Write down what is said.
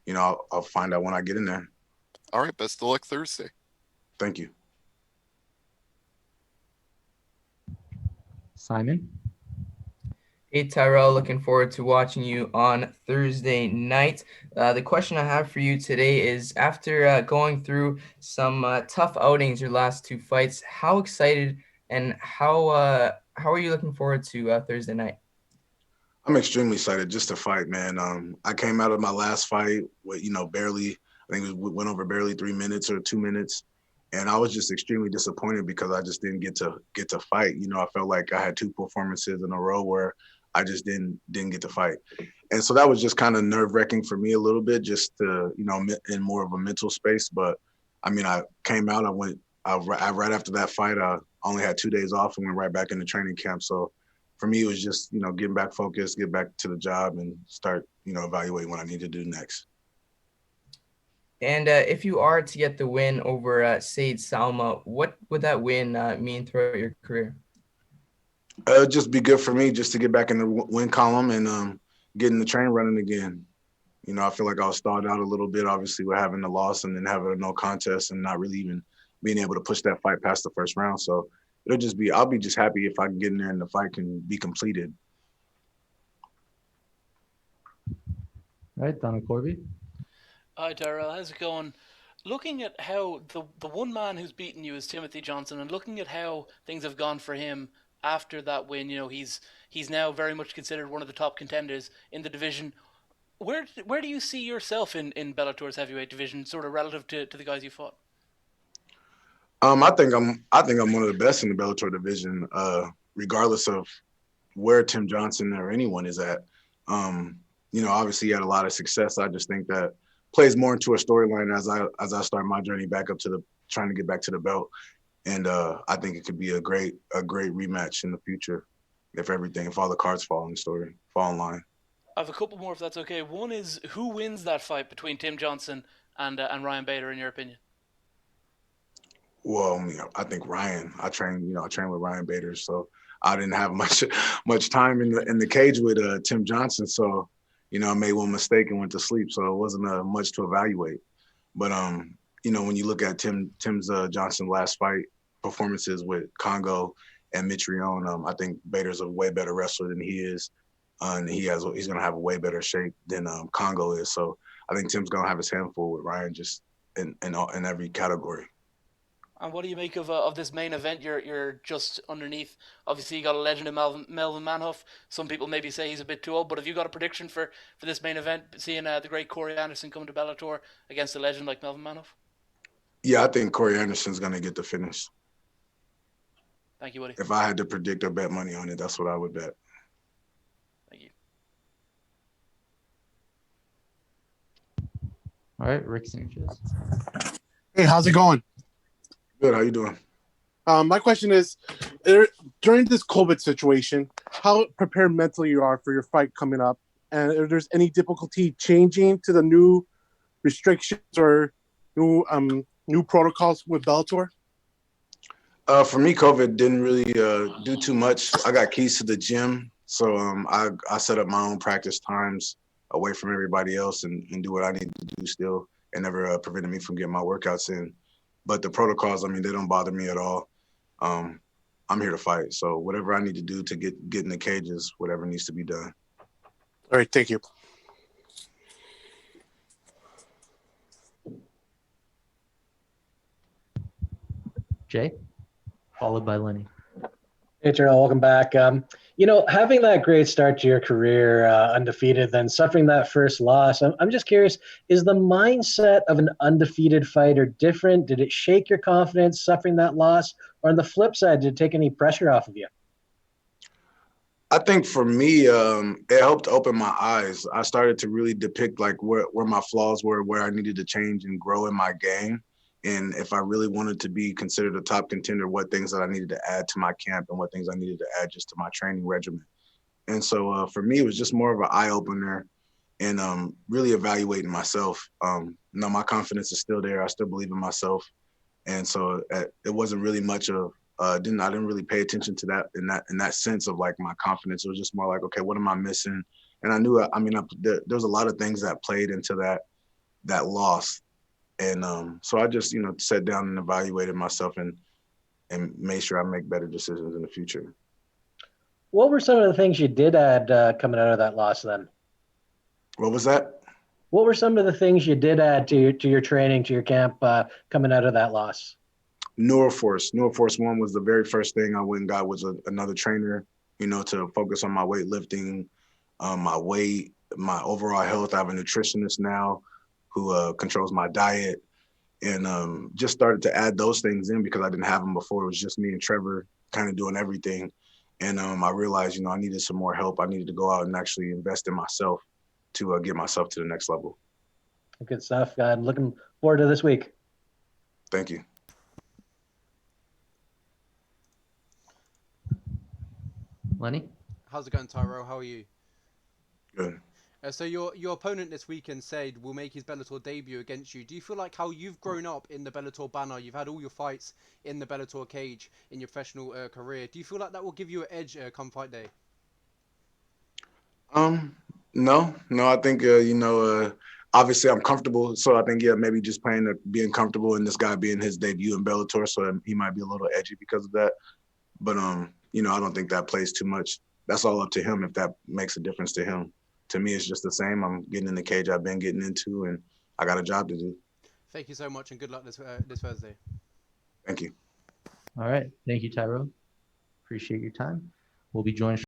I'll find out when I get in there. All right, best of luck Thursday. Thank you. Simon? Hey Tyrell, looking forward to watching you on Thursday night. The question I have for you today is, after going through some tough outings your last two fights, how excited and how are you looking forward to Thursday night? I'm extremely excited just to fight, man. I came out of my last fight with, barely, I think it went over barely 3 minutes or 2 minutes. And I was just extremely disappointed because I just didn't get to fight. I felt like I had two performances in a row where I just didn't get to fight. And so that was just kind of nerve wracking for me a little bit, just to, in more of a mental space. But I mean, I came out, right after that fight, I only had 2 days off and went right back into training camp. So for me, it was just, getting back focused, get back to the job and start, evaluating what I need to do next. And if you are to get the win over Said Salma, what would that win mean throughout your career? It'd just be good for me just to get back in the win column and getting the train running again. I feel like I was stalled out a little bit, obviously, with having the loss and then having a no contest and not really even being able to push that fight past the first round. So I'll be just happy if I can get in there and the fight can be completed. All right, Donna Corby? Hi Tyrell, how's it going? Looking at how the one man who's beaten you is Timothy Johnson, and looking at how things have gone for him after that win, he's now very much considered one of the top contenders in the division. Where do you see yourself in Bellator's heavyweight division, sort of relative to the guys you fought? I think I'm one of the best in the Bellator division, regardless of where Tim Johnson or anyone is at. Obviously he had a lot of success. I just think that plays more into a storyline as I start my journey back up to the trying to get back to the belt. And I think it could be a great rematch in the future if all the cards fall in line. I have a couple more if that's okay. One is, who wins that fight between Tim Johnson and Ryan Bader in your opinion? Well, I think Ryan. I trained with Ryan Bader, so I didn't have much time in the cage with Tim Johnson. So, I made one mistake and went to sleep. So it wasn't much to evaluate. But when you look at Tim's Johnson last fight performances with Congo and Mitrione, I think Bader's a way better wrestler than he is, and he's gonna have a way better shape than Congo is. So I think Tim's gonna have his handful with Ryan just in every category. And what do you make of this main event? You're just underneath. Obviously, you got a legend in Melvin Manhoff. Some people maybe say he's a bit too old, but have you got a prediction for this main event? Seeing the great Corey Anderson come to Bellator against a legend like Melvin Manhoff. Yeah, I think Corey Anderson's gonna get the finish. Thank you, Woody. If I had to predict or bet money on it, that's what I would bet. Thank you. All right, Rick Sanchez. Hey, how's it going? Good. How you doing? My question is, during this COVID situation, how prepared mentally you are for your fight coming up, and if there's any difficulty changing to the new restrictions or new protocols with Bellator? For me, COVID didn't really do too much. I got keys to the gym, so I set up my own practice times away from everybody else and do what I need to do still. It never prevented me from getting my workouts in. But the protocols, I mean, they don't bother me at all. Um, I'm here to fight, so whatever I need to do to get in the cages, whatever needs to be done. All right, thank you. Jay, followed by Lenny. Hey, Tyrell, welcome back. Having that great start to your career, undefeated, then suffering that first loss, I'm just curious, is the mindset of an undefeated fighter different? Did it shake your confidence suffering that loss? Or on the flip side, did it take any pressure off of you? I think for me, it helped open my eyes. I started to really depict like where my flaws were, where I needed to change and grow in my game. And if I really wanted to be considered a top contender, what things that I needed to add to my camp and what things I needed to add just to my training regimen. And so for me, it was just more of an eye opener and really evaluating myself. My confidence is still there. I still believe in myself. And so it wasn't really much of I didn't really pay attention to that in that sense of like my confidence. It was just more like, okay, what am I missing? And I knew, there's a lot of things that played into that. that loss. And so I just, sat down and evaluated myself and made sure I make better decisions in the future. What were some of the things you did add coming out of that loss then? What was that? What were some of the things you did add to your training, to your camp coming out of that loss? Neuroforce. Neuroforce One was the very first thing I went and got was another trainer, to focus on my weightlifting, my weight, my overall health. I have a nutritionist now who controls my diet, and just started to add those things in because I didn't have them before. It was just me and Trevor kind of doing everything. And I realized, I needed some more help. I needed to go out and actually invest in myself to get myself to the next level. Good stuff. I'm looking forward to this week. Thank you. Lenny? How's it going, Tyrell? How are you? Good. So your opponent this weekend said will make his Bellator debut against you. Do you feel like how you've grown up in the Bellator banner, you've had all your fights in the Bellator cage in your professional career, do you feel like that will give you an edge come fight day? No, I think, obviously I'm comfortable. So I think, maybe just being comfortable and this guy being his debut in Bellator. So he might be a little edgy because of that. But, I don't think that plays too much. That's all up to him if that makes a difference to him. To me, it's just the same. I'm getting in the cage I've been getting into, and I got a job to do. Thank you so much, and good luck this Thursday. Thank you. All right. Thank you, Tyrell. Appreciate your time. We'll be joined